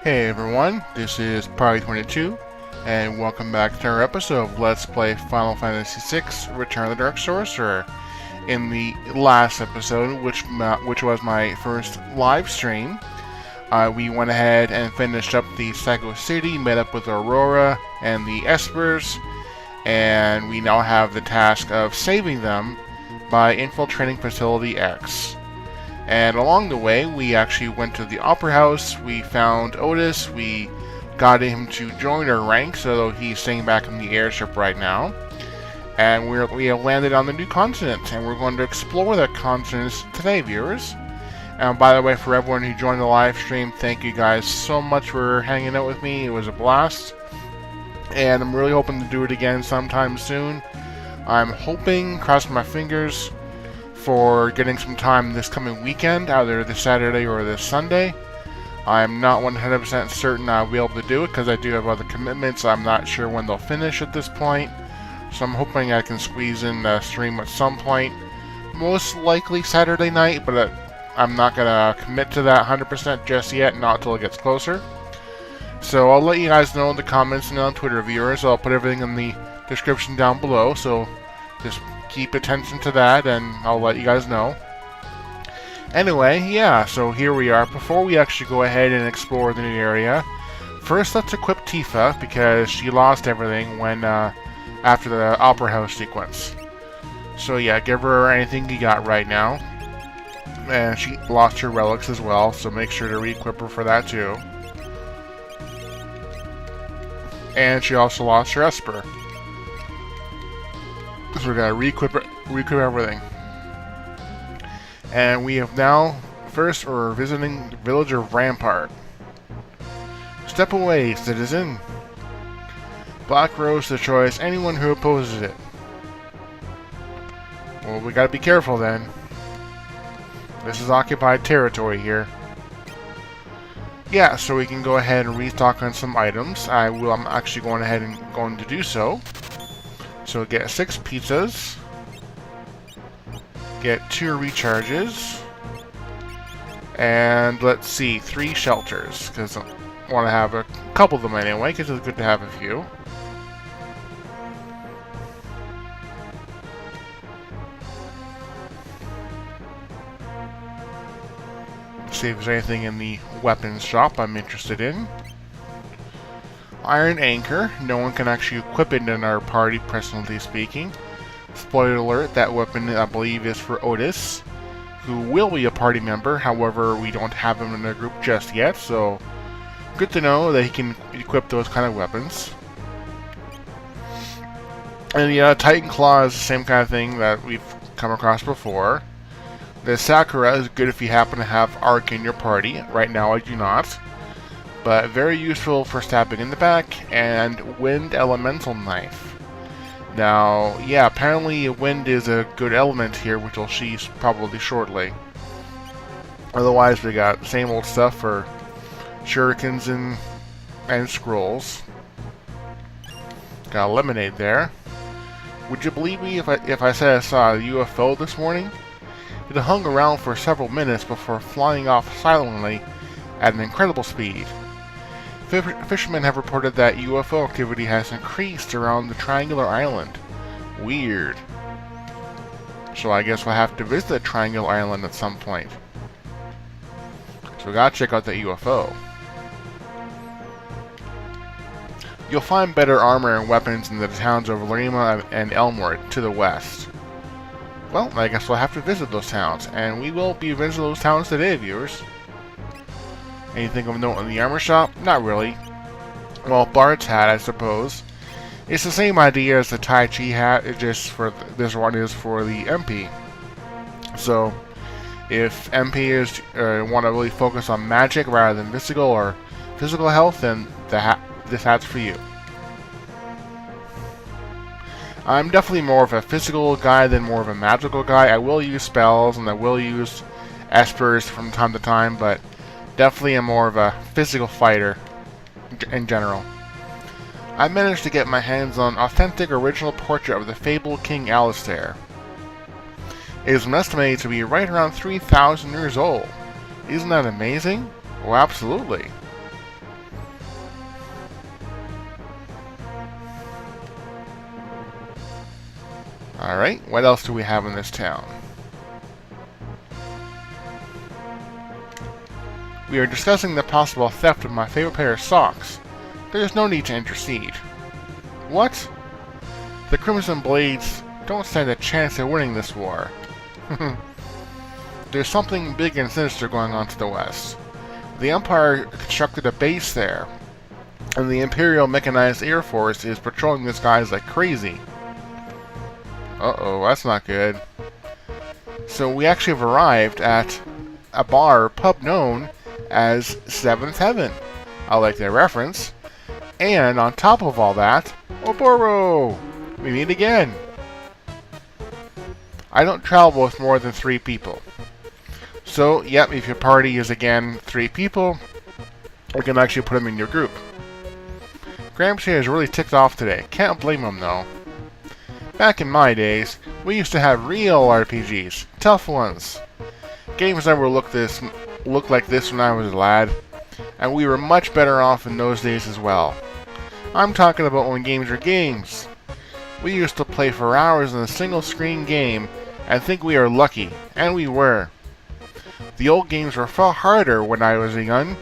Hey everyone, this is Party22, and welcome back to our episode of Let's Play Final Fantasy VI Return of the Dark Sorcerer. In the last episode, which was my first live stream, we went ahead and finished up the Psycho City, met up with Aurora and the Espers, and we now have the task of saving them by infiltrating Facility X. And along the way, we actually went to the Opera House, we found Otis, we got him to join our ranks, although he's staying back in the airship right now. And we have landed on the new continent, and we're going to explore that continent today, viewers. And by the way, for everyone who joined the live stream, thank you guys so much for hanging out with me. It was a blast. And I'm really hoping to do it again sometime soon. I'm hoping, crossing my fingers, for getting some time this coming weekend, either this Saturday or this Sunday. I'm not 100% certain I'll be able to do it because I do have other commitments. I'm not sure when they'll finish at this point, so I'm hoping I can squeeze in a stream at some point. Most likely Saturday night, but I'm not going to commit to that 100% just yet, not until it gets closer. So I'll let you guys know in the comments and on Twitter, viewers. I'll put everything in the description down below, so just keep attention to that, and I'll let you guys know. Anyway, yeah, so here we are. Before we actually go ahead and explore the new area, first let's equip Tifa, because she lost everything when after the Opera House sequence. So yeah, give her anything you got right now. And she lost her relics as well, so make sure to re-equip her for that too. And she also lost her Esper. So we're gonna re-equip everything. And we have now, first we're visiting the village of Rampart. Step away, citizen. Black Rose destroys anyone who opposes it. Well, we gotta be careful then. This is occupied territory here. Yeah, so we can go ahead and restock on some items. I'm actually going ahead and going to do so. So get 6 pizzas, get 2 recharges, and let's see, 3 shelters, because I want to have a couple of them anyway, because it's good to have a few. See if there's anything in the weapons shop I'm interested in. Iron Anchor. No one can actually equip it in our party, personally speaking. Spoiler alert, that weapon I believe is for Otis, who will be a party member, however we don't have him in our group just yet, so good to know that he can equip those kind of weapons. And the Titan Claw is the same kind of thing that we've come across before. The Sakura is good if you happen to have Arc in your party. Right now I do not. But very useful for stabbing in the back, and Wind Elemental Knife. Now, yeah, apparently wind is a good element here, which we'll see probably shortly. Otherwise, we got the same old stuff for shurikens and scrolls. Got a lemonade there. Would you believe me if I said I saw a UFO this morning? It hung around for several minutes before flying off silently at an incredible speed. Fishermen have reported that UFO activity has increased around the Triangular Island. Weird. So I guess we'll have to visit Triangular Island at some point. So we gotta check out the UFO. You'll find better armor and weapons in the towns of Lima and Elmore to the west. Well, I guess we'll have to visit those towns, and we will be visiting those towns today, viewers. Anything of note in the armor shop? Not really. Well, Bard's hat, I suppose. It's the same idea as the Tai Chi hat, it's just for this one is for the MP. So, if MPs want to really focus on magic rather than physical health, then this hat's for you. I'm definitely more of a physical guy than more of a magical guy. I will use spells and I will use espers from time to time, but definitely am more of a physical fighter in general. I managed to get my hands on authentic original portrait of the fabled King Alistair. It is estimated to be right around 3,000 years old. Isn't that amazing? Oh, absolutely. Alright, what else do we have in this town? We are discussing the possible theft of my favorite pair of socks. There is no need to intercede. What? The Crimson Blades don't stand a chance at winning this war. There's something big and sinister going on to the west. The Empire constructed a base there, and the Imperial Mechanized Air Force is patrolling the skies like crazy. Uh-oh, that's not good. So we actually have arrived at a bar or pub known as Seventh Heaven. I like that reference. And on top of all that, Oboro! We meet again. I don't travel with more than 3 people. So, yep, if your party is again 3 people, you can actually put them in your group. Gramsci is really ticked off today. Can't blame him though. Back in my days, we used to have real RPGs. Tough ones. Games never looked like this when I was a lad. And we were much better off in those days as well. I'm talking about when games were games. We used to play for hours in a single screen game and think we are lucky, and we were. The old games were far harder when I was a youngin',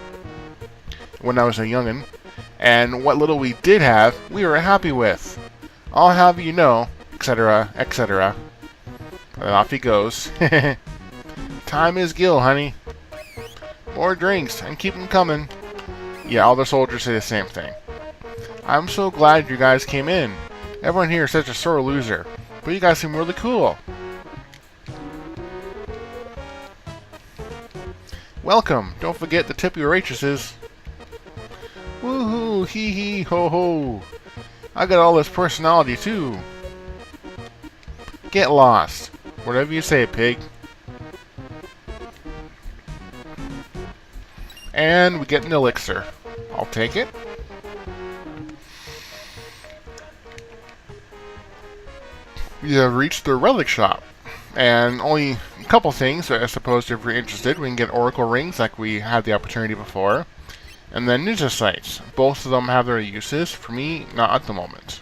and what little we did have, we were happy with. I'll have you know, etc., etc. And off he goes. Time is Gil, honey. More drinks, and keep them coming. Yeah, all the soldiers say the same thing. I'm so glad you guys came in. Everyone here is such a sore loser, but you guys seem really cool. Welcome. Don't forget to tip your waitresses. Woohoo, hee hee, ho ho. I got all this personality too. Get lost. Whatever you say, pig. And we get an elixir. I'll take it. We have reached the relic shop. And only a couple things, I suppose, if you're interested. We can get oracle rings like we had the opportunity before. And then ninja sights. Both of them have their uses. For me, not at the moment.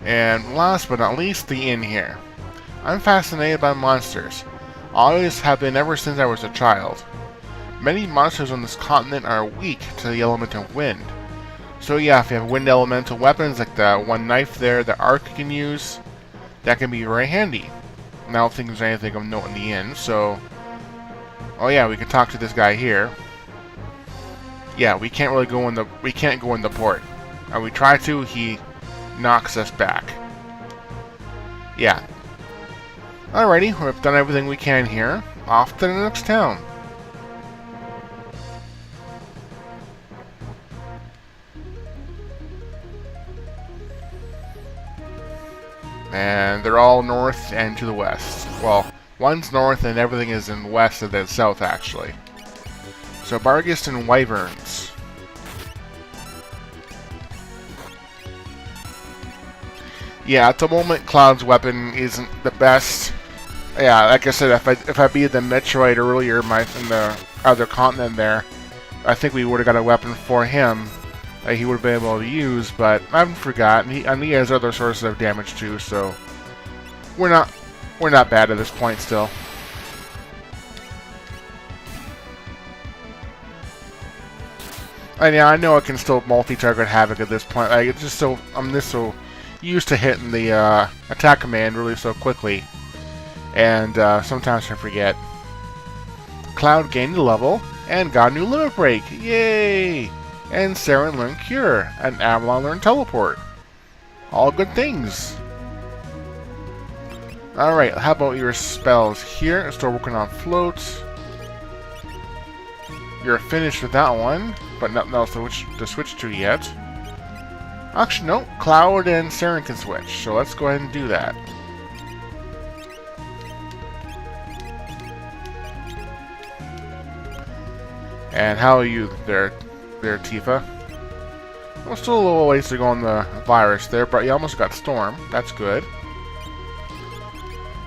And last but not least, the inn here. I'm fascinated by monsters. Always have been ever since I was a child. Many monsters on this continent are weak to the element of wind. So yeah, if you have wind elemental weapons like the one knife there, the arc you can use, that can be very handy. And I don't think there's anything of note in the inn, so... Oh yeah, we can talk to this guy here. Yeah, we can't really go in the... We can't go in the port. And we try to, he knocks us back. Yeah. Alrighty, we've done everything we can here. Off to the next town. And they're all north and to the west. Well, one's north and everything is in west and then south, actually. So, Barghest and Wyverns. Yeah, at the moment, Cloud's weapon isn't the best. Yeah, like I said, if I beat the Metroid earlier in the other continent there, I think we would have got a weapon for him that he would have been able to use, but I haven't forgotten. He has other sources of damage too, so we're not bad at this point still. And yeah, I know I can still multi-target Havoc at this point. Like, it's just so I'm just so used to hitting the attack command really so quickly, and sometimes I forget. Cloud gained a level and got a new limit break. Yay! And Saren learned Cure, and Avalon learned Teleport. All good things. Alright, how about your spells here? Still working on floats. You're finished with that one, but nothing else to switch to yet. Actually, no. Cloud and Saren can switch, so let's go ahead and do that. And how are you there, Tifa? Well, still a little ways to go on the virus there, but you almost got Storm. That's good.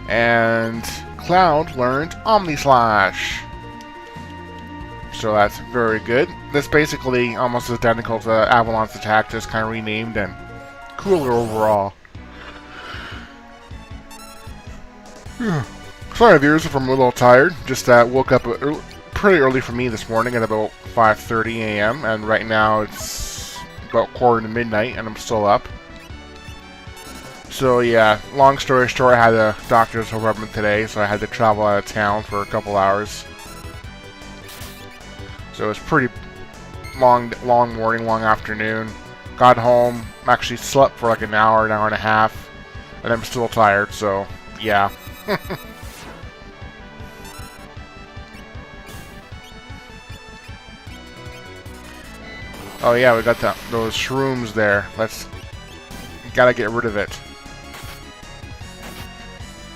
And Cloud learned Omni Slash. So that's very good. This basically almost identical to Avalon's attack, just kind of renamed and cooler overall. Sorry, viewers, if I'm a little tired. Just woke up pretty early for me this morning at about 5:30 a.m. and right now it's about quarter to midnight and I'm still up. So yeah, long story short, I had a doctor's appointment today, so I had to travel out of town for a couple hours. So it was pretty long morning, long afternoon. Got home, actually slept for like an hour and a half, and I'm still tired, so yeah. Oh yeah, we got those shrooms there. Gotta get rid of it.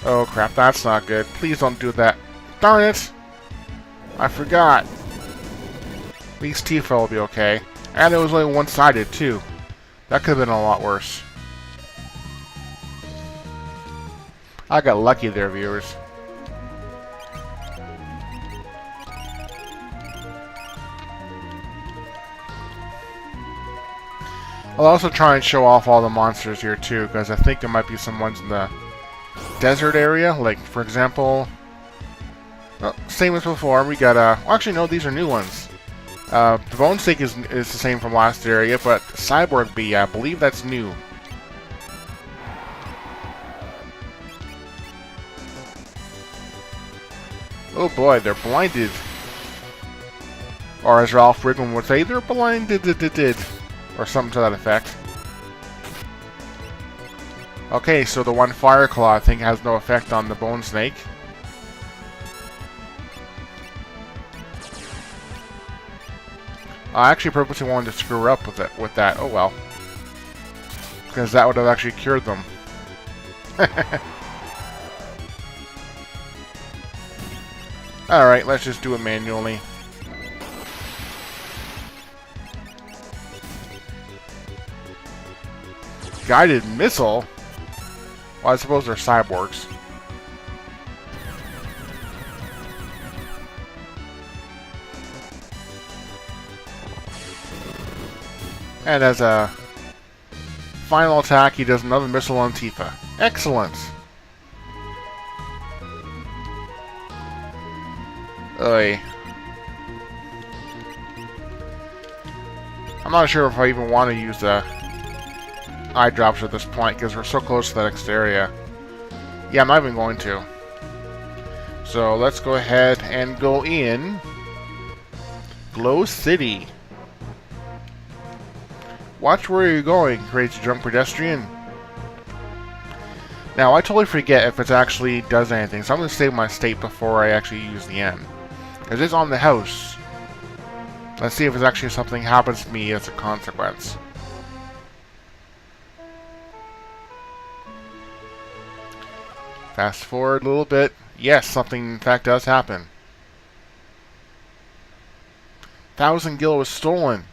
Oh crap, that's not good. Please don't do that. Darn it! I forgot. At least Tifa will be okay. And it was only one-sided too. That could have been a lot worse. I got lucky there, viewers. I'll also try and show off all the monsters here too, because I think there might be some ones in the desert area. Like, for example, same as before, we got well, actually no, these are new ones. The Bone Snake is the same from last area, but Cyborg Bee, I believe that's new. Oh boy, they're blinded. Or as Ralph Wiggum would say, they're blinded. Or something to that effect. Okay, so the one Fire Claw I think has no effect on the Bone Snake. I actually purposely wanted to screw up with that. Oh well. Because that would have actually cured them. Alright, let's just do it manually. Guided missile? Well, I suppose they're cyborgs. And as a final attack, he does another missile on Tifa. Excellent! Oy. I'm not sure if I even want to use the eye drops at this point because we're so close to that next area. Yeah, I'm not even going to. So let's go ahead and go in Glow City. Watch where you're going, crazy drunk pedestrian. Now, I totally forget if it actually does anything, so I'm going to save my state before I actually use the N. Because it's on the house. Let's see if it's actually something happens to me as a consequence. Fast forward a little bit. Yes, something in fact does happen. 1,000 gil was stolen.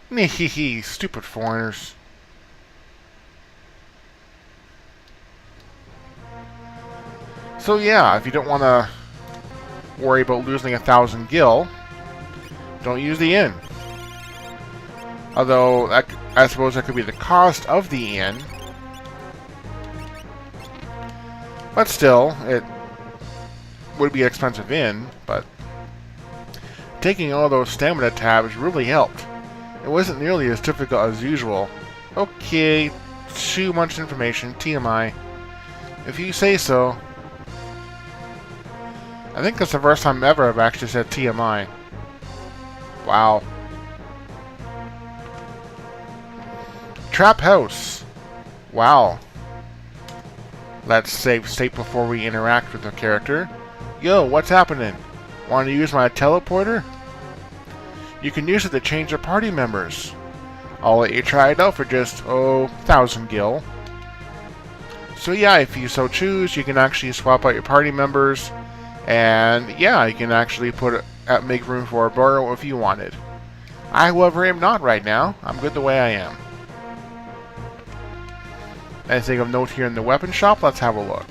Hehe, stupid foreigners. So yeah, if you don't want to worry about losing 1,000 gil, don't use the inn. Although, I suppose that could be the cost of the inn. But still, it would be an expensive inn, but taking all those stamina tabs really helped. It wasn't nearly as difficult as usual. Okay, too much information, TMI. If you say so. I think that's the first time ever I've actually said TMI. Wow. Trap House. Wow. Let's save state before we interact with the character. Yo, what's happening? Want to use my teleporter? You can use it to change your party members. I'll let you try it out for just, 1,000 gil. So yeah, if you so choose, you can actually swap out your party members. And yeah, you can actually make room for a burrow if you wanted. I, however, am not right now. I'm good the way I am. Anything of note here in the weapon shop? Let's have a look.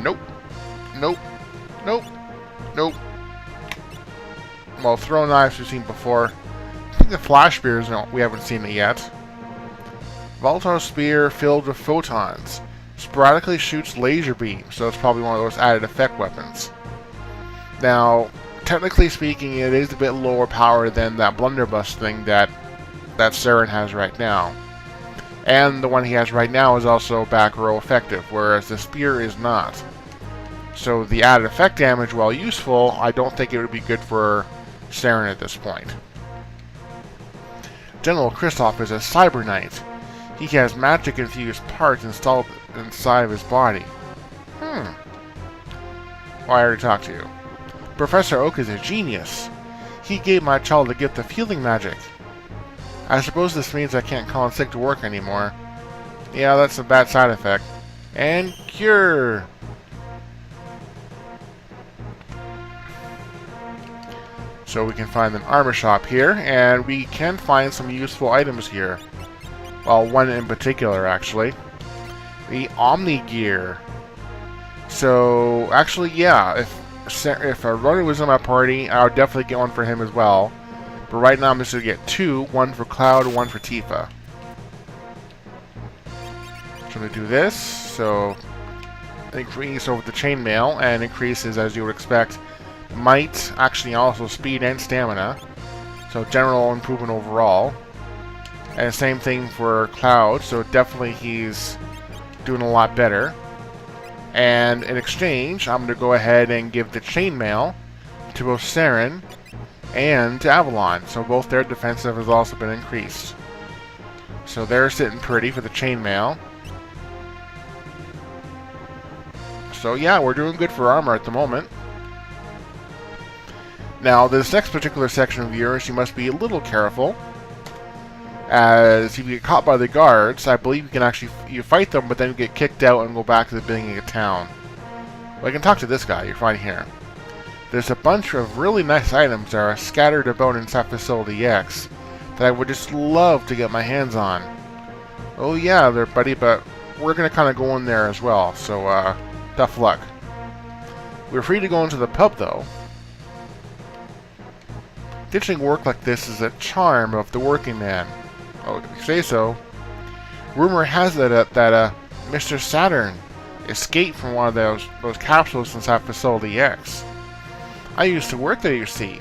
Nope. Nope. Nope. Nope. well, throw knives we've seen before. I think the flash spears, no, we haven't seen it yet. Volatile spear filled with photons. Sporadically shoots laser beams, so it's probably one of those added effect weapons. Now, technically speaking, it is a bit lower power than that blunderbuss thing that Saren has right now. And the one he has right now is also back row effective, whereas the spear is not. So the added effect damage, while useful, I don't think it would be good for Saren at this point. General Kristoff is a cyber knight. He has magic-infused parts installed inside of his body. Well, I already talked to you. Professor Oak is a genius. He gave my child the gift of healing magic. I suppose this means I can't call in sick to work anymore. Yeah, that's a bad side effect. And cure! So we can find an armor shop here, and we can find some useful items here. Well, one in particular, actually. The Omni Gear. So, actually, yeah, if Ronan was in my party, I would definitely get one for him as well. But right now I'm just going to get two, one for Cloud, one for Tifa. So I'm going to do this, so increase over the chainmail, and increases, as you would expect, might, actually also speed and stamina. So general improvement overall. And same thing for Cloud, so definitely he's doing a lot better. And in exchange, I'm going to go ahead and give the chainmail to both Saren and to Avalon. So both their defensive has also been increased. So they're sitting pretty for the chainmail. So yeah, we're doing good for armor at the moment. Now, this next particular section of yours, you must be a little careful. As if you get caught by the guards, I believe you can actually you fight them, but then you get kicked out and go back to the beginning of town. Well, I can talk to this guy you're finding here. There's a bunch of really nice items that are scattered about inside Facility X that I would just love to get my hands on. Oh yeah, there, buddy, but we're gonna kind of go in there as well, so tough luck. We're free to go into the pub, though. Ditching work like this is a charm of the working man. Oh, if you say so. Rumor has it that Mr. Saturn escaped from one of those capsules inside Facility X. I used to work there, you see.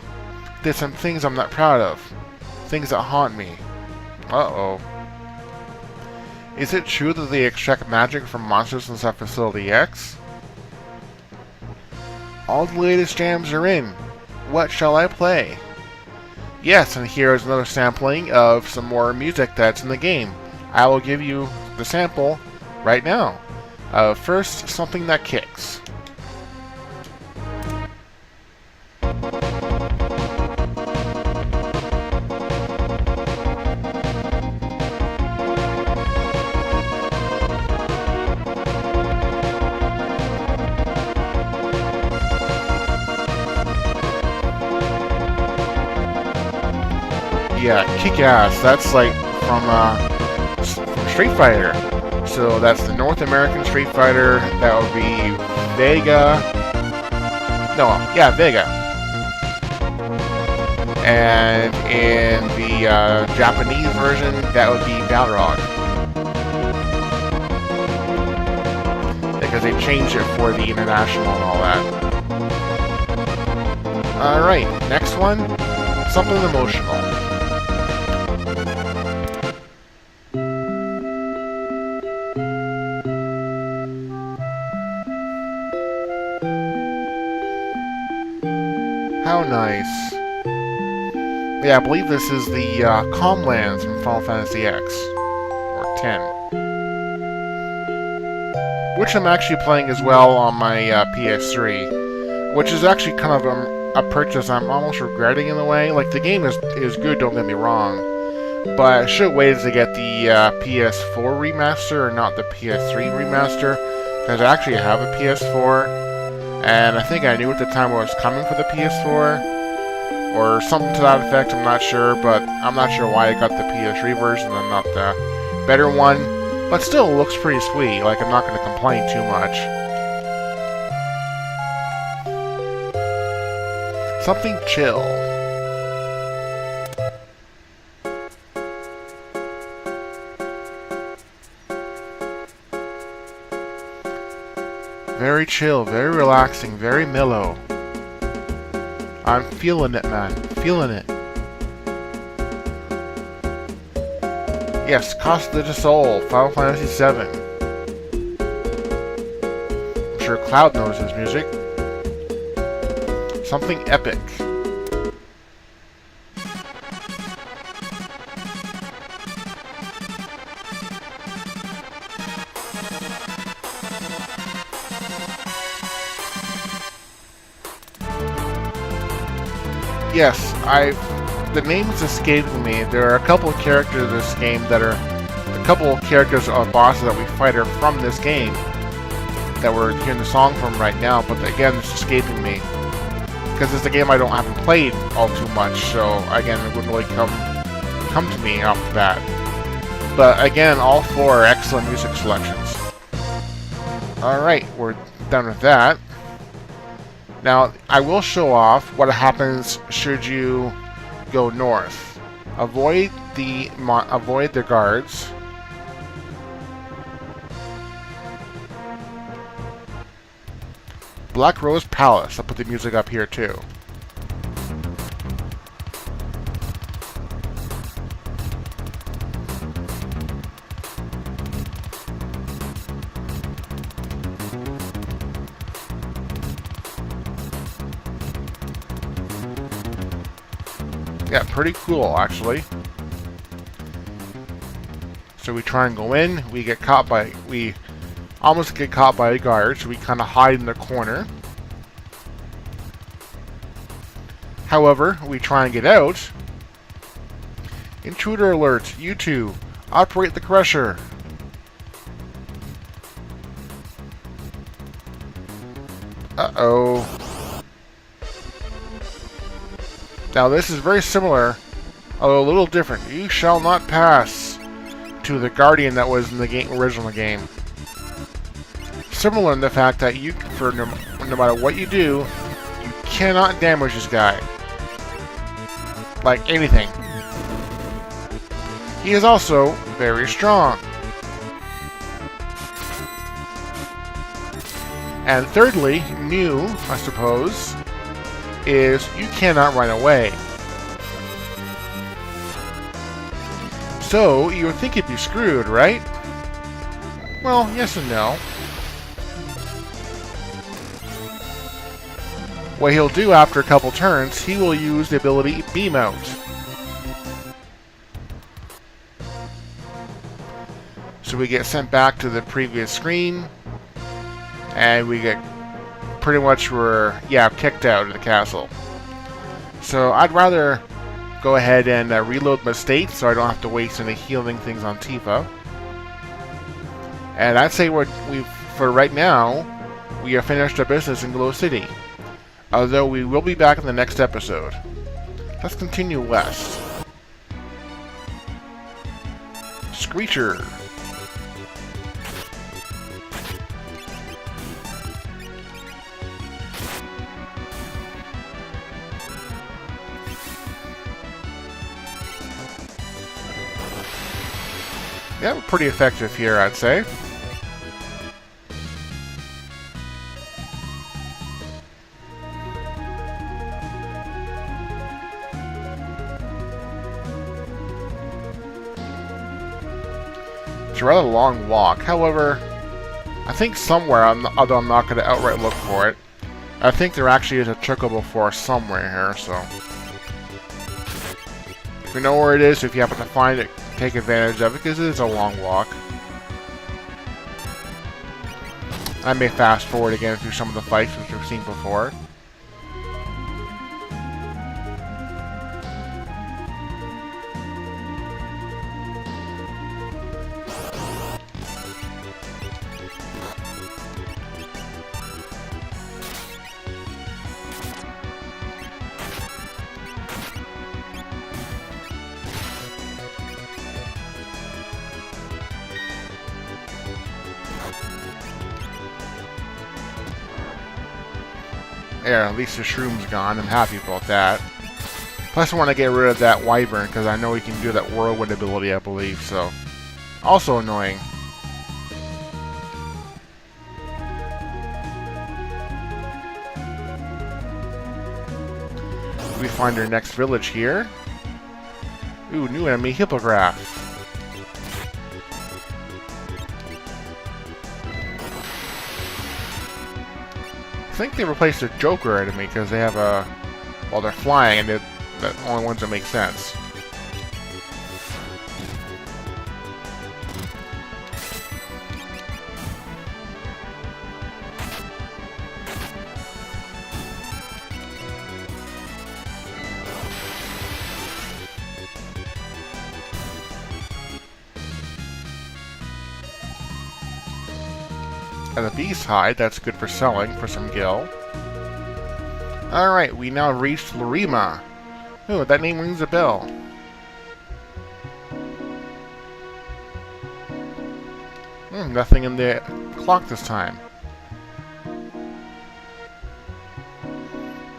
Did some things I'm not proud of. Things that haunt me. Uh-oh. Is it true that they extract magic from monsters inside Facility X? All the latest jams are in. What shall I play? Yes, and here is another sampling of some more music that's in the game. I will give you the sample right now. First, something that kicks. Yeah, kick-ass. That's like from Street Fighter. So that's the North American Street Fighter. That would be Vega. No, yeah, Vega. And in the Japanese version, that would be Balrog. Because they changed it for the international and all that. Alright, next one. Something emotional. How nice. Yeah, I believe this is the Calmlands from Final Fantasy X. Or 10. Which I'm actually playing as well on my PS3. Which is actually kind of a purchase I'm almost regretting in a way. Like, the game is good, don't get me wrong. But I should have waited to get the PS4 remaster and not the PS3 remaster. Because I actually have a PS4. And I think I knew at the time what was coming for the PS4, or something to that effect, I'm not sure, but I'm not sure why I got the PS3 version and not the better one, but still it looks pretty sweet, like I'm not going to complain too much. Something chill. Very chill, very relaxing, very mellow. I'm feeling it, man. Feeling it. Yes, Costa de Sol, Final Fantasy VII. I'm sure Cloud knows his music. Something epic. Yes, the name's escaping me. There are a couple of characters in this game that are... A couple of characters or bosses that we fight are from this game. That we're hearing the song from right now, but again, it's escaping me. Because it's a game I haven't played all too much, so again, it wouldn't really come to me off the bat. But again, all four are excellent music selections. Alright, we're done with that. Now, I will show off what happens should you go north. Avoid the guards. Black Rose Palace. I'll put the music up here too. Yeah, pretty cool, actually. So we try and go in. We almost get caught by a guard, so we kind of hide in the corner. However, we try and get out. Intruder alert! You two, operate the crusher. Uh-oh. Now this is very similar, although a little different. You shall not pass to the Guardian that was in the original game. Similar in the fact that no matter what you do, you cannot damage this guy. Like anything. He is also very strong. And thirdly, new, I suppose, is you cannot run away. So, you would think you'd be screwed, right? Well, yes and no. What he'll do after a couple turns, he will use the ability Beam Out. So we get sent back to the previous screen, and we get pretty much kicked out of the castle. So I'd rather go ahead and reload my state so I don't have to waste any healing things on Tifa. And I'd say for right now, we have finished our business in Glow City. Although we will be back in the next episode. Let's continue west. Screecher. Yeah, we're pretty effective here, I'd say. It's a rather long walk. However, I think somewhere, although I'm not going to outright look for it, I think there actually is a chocobo forest somewhere here, so... If you know where it is, if you happen to find it, take advantage of it, because it is a long walk. I may fast forward again through some of the fights which we've seen before. There, at least the shroom's gone. I'm happy about that. Plus I want to get rid of that wyvern, because I know he can do that whirlwind ability, I believe, so... Also annoying. We find our next village here. Ooh, new enemy hippogriff. I think they replaced the Joker enemy because they have a... Well, they're flying and they're the only ones that make sense. And the beast hide, that's good for selling for some gil. Alright, we now reached Lorima. Ooh, that name rings a bell. Nothing in the clock this time.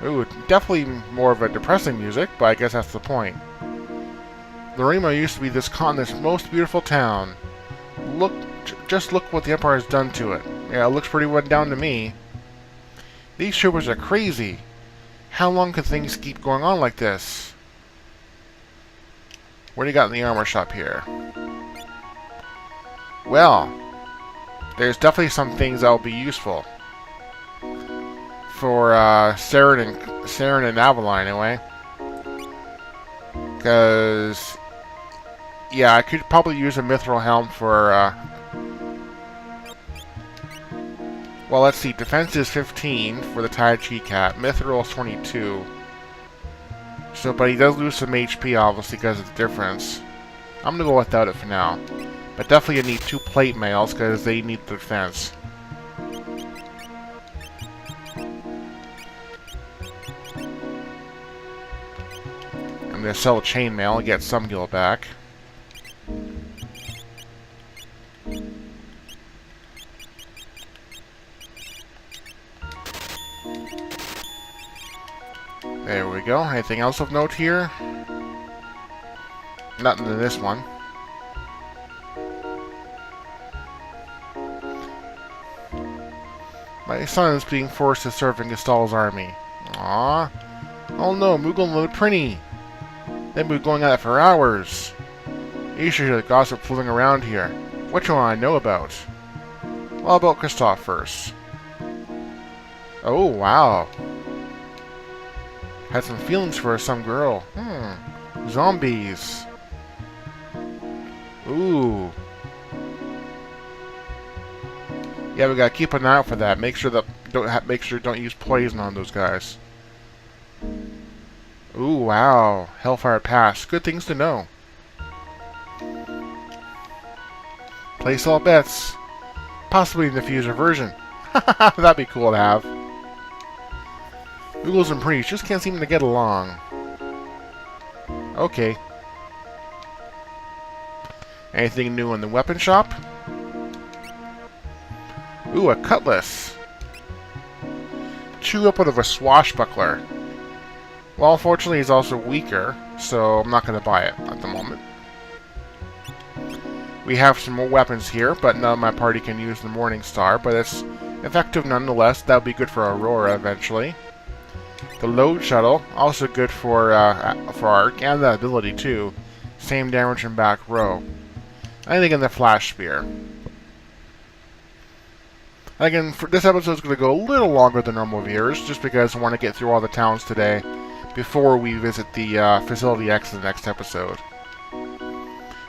Ooh, definitely more of a depressing music, but I guess that's the point. Lorima used to be this continent's most beautiful town. Just look what the Empire has done to it. Yeah, it looks pretty run down to me. These troopers are crazy. How long can things keep going on like this? What do you got in the armor shop here? Well, there's definitely some things that will be useful. For Saren and Avalon, anyway. Because... yeah, I could probably use a mithril helm for... well, let's see. Defense is 15 for the Tai Chi Cat. Mithril is 22. So, but he does lose some HP, obviously, because of the difference. I'm going to go without it for now. But definitely I need 2 plate mails, because they need the defense. I'm going to sell a chainmail and get some gil back. There we go. Anything else of note here? Nothing in this one. My son is being forced to serve in Gestal's army. Aww. Oh no, Moogle and Little Prinny. They've been going at it for hours. You should hear the gossip floating around here. Which one I know about? Well, about Kristoff first. Oh, wow. Had some feelings for some girl. Zombies. Ooh. Yeah, we gotta keep an eye out for that. Make sure don't use poison on those guys. Ooh, wow. Hellfire Pass. Good things to know. Place all bets. Possibly in the Fuser version. That'd be cool to have. Oogles and Priests just can't seem to get along. Okay. Anything new in the weapon shop? Ooh, a cutlass. Chew up out of a swashbuckler. Well, unfortunately, he's also weaker, so I'm not going to buy it at the moment. We have some more weapons here, but none of my party can use the Morning Star, but it's effective nonetheless. That'll be good for Aurora eventually. The load shuttle, also good for Arc, and the ability too. Same damage in back row. Anything in the flash spear. Again, this episode is going to go a little longer than normal viewers, just because I want to get through all the towns today before we visit the Facility X in the next episode.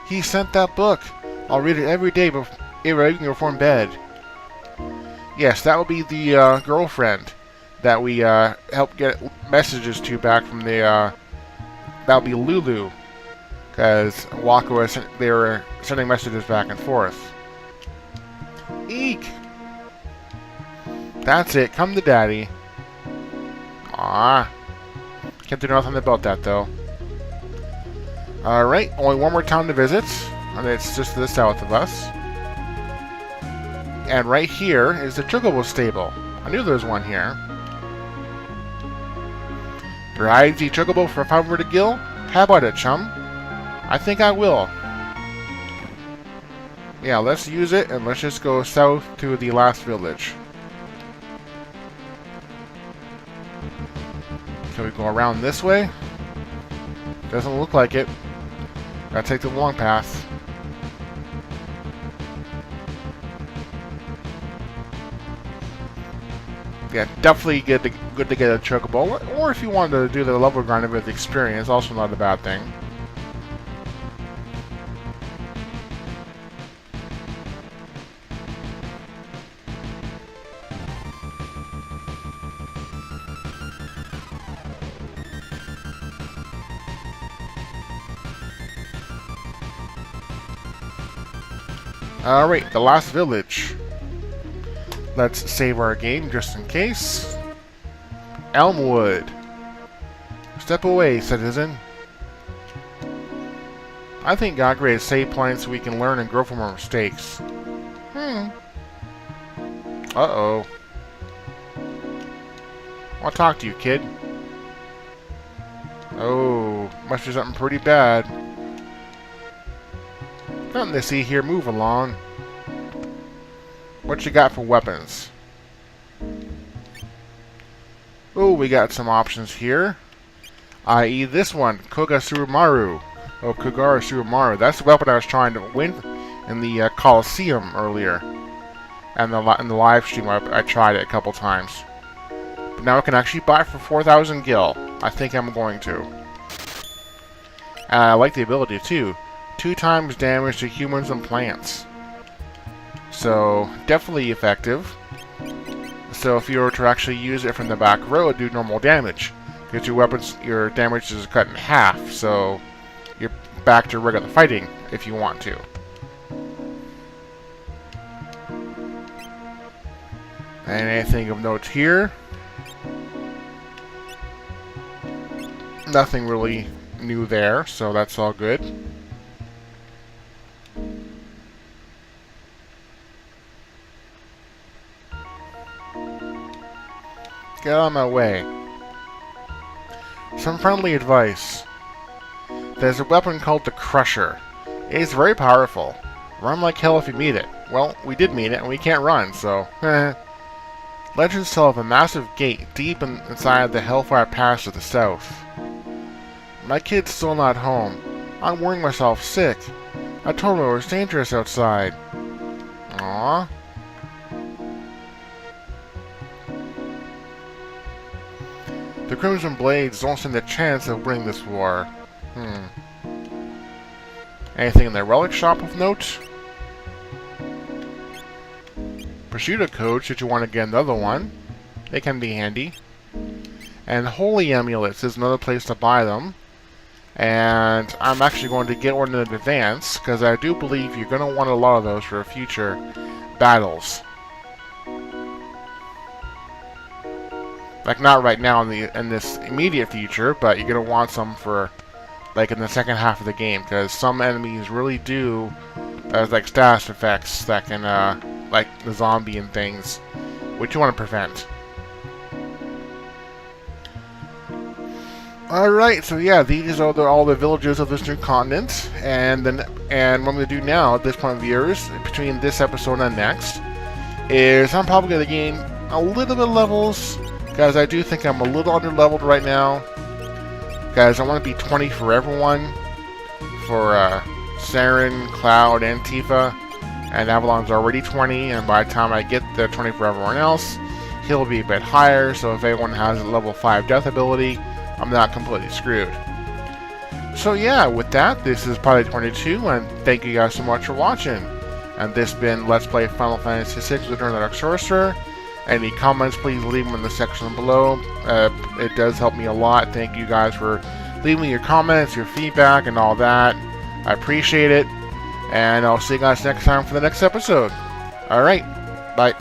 He sent that book. I'll read it every day before in bed. Yes, that will be the girlfriend that we helped get messages to back from the... that'll be Lulu. Because they were sending messages back and forth. Eek! That's it. Come to Daddy. Ah. Can't do nothing about that, though. Alright, only one more town to visit. And it's just to the south of us. And right here is the Chocobo stable. I knew there was one here. Rides the Chocobo for 500 gil? How about it, chum? I think I will. Yeah, let's use it, and let's just go south to the last village. Can we go around this way? Doesn't look like it. Gotta take the long path. Yeah, definitely good to get a chocobo. Or if you wanted to do the level grind with experience, also not a bad thing. Alright, the last village. Let's save our game just in case. Elmwood. Step away, citizen. I think God created save points so we can learn and grow from our mistakes. Uh-oh. I'll talk to you, kid. Oh, must be something pretty bad. Nothing to see here. Move along. What you got for weapons? Oh, we got some options here. I.e. this one, Koga-Surumaru. Oh, Kogara-Surumaru. That's the weapon I was trying to win in the Coliseum earlier. And in the live stream, I tried it a couple times. But now I can actually buy it for 4,000 gil. I think I'm going to. And I like the ability too. 2 times damage to humans and plants. So, definitely effective. So if you were to actually use it from the back row, it'd do normal damage. Because your damage is cut in half, so you're back to regular fighting if you want to. And anything of note here? Nothing really new there, so that's all good. Get out of my way. Some friendly advice. There's a weapon called the Crusher. It is very powerful. Run like hell if you meet it. Well, we did meet it, and we can't run, so... Legends tell of a massive gate deep inside the Hellfire Pass to the south. My kid's still not home. I'm worrying myself sick. I told her it was dangerous outside. Aww. The Crimson Blades don't stand a chance of winning this war. Anything in the relic shop of note? Prosciutto codes, should you want to get another one. They can be handy. And holy amulets is another place to buy them. And I'm actually going to get one in advance, because I do believe you're going to want a lot of those for future battles. Like, not right now in this immediate future, but you're going to want some for, like, in the second half of the game, because some enemies really do, as like, status effects that can, like, the zombie and things, which you want to prevent. Alright, so yeah, these are all the villages of this new continent, and what I'm going to do now, at this point, viewers, between this episode and next, is I'm probably going to gain a little bit of levels. Guys, I do think I'm a little under-leveled right now. Guys, I want to be 20 for everyone. For Saren, Cloud, and Tifa. And Avalon's already 20, and by the time I get the 20 for everyone else, he'll be a bit higher, so if anyone has a level 5 death ability, I'm not completely screwed. So yeah, with that, this is Pilot 22, and thank you guys so much for watching. And this has been Let's Play Final Fantasy VI Return of the Dark Sorcerer. Any comments, please leave them in the section below. It does help me a lot. Thank you guys for leaving your comments, your feedback, and all that. I appreciate it. And I'll see you guys next time for the next episode. Alright, bye.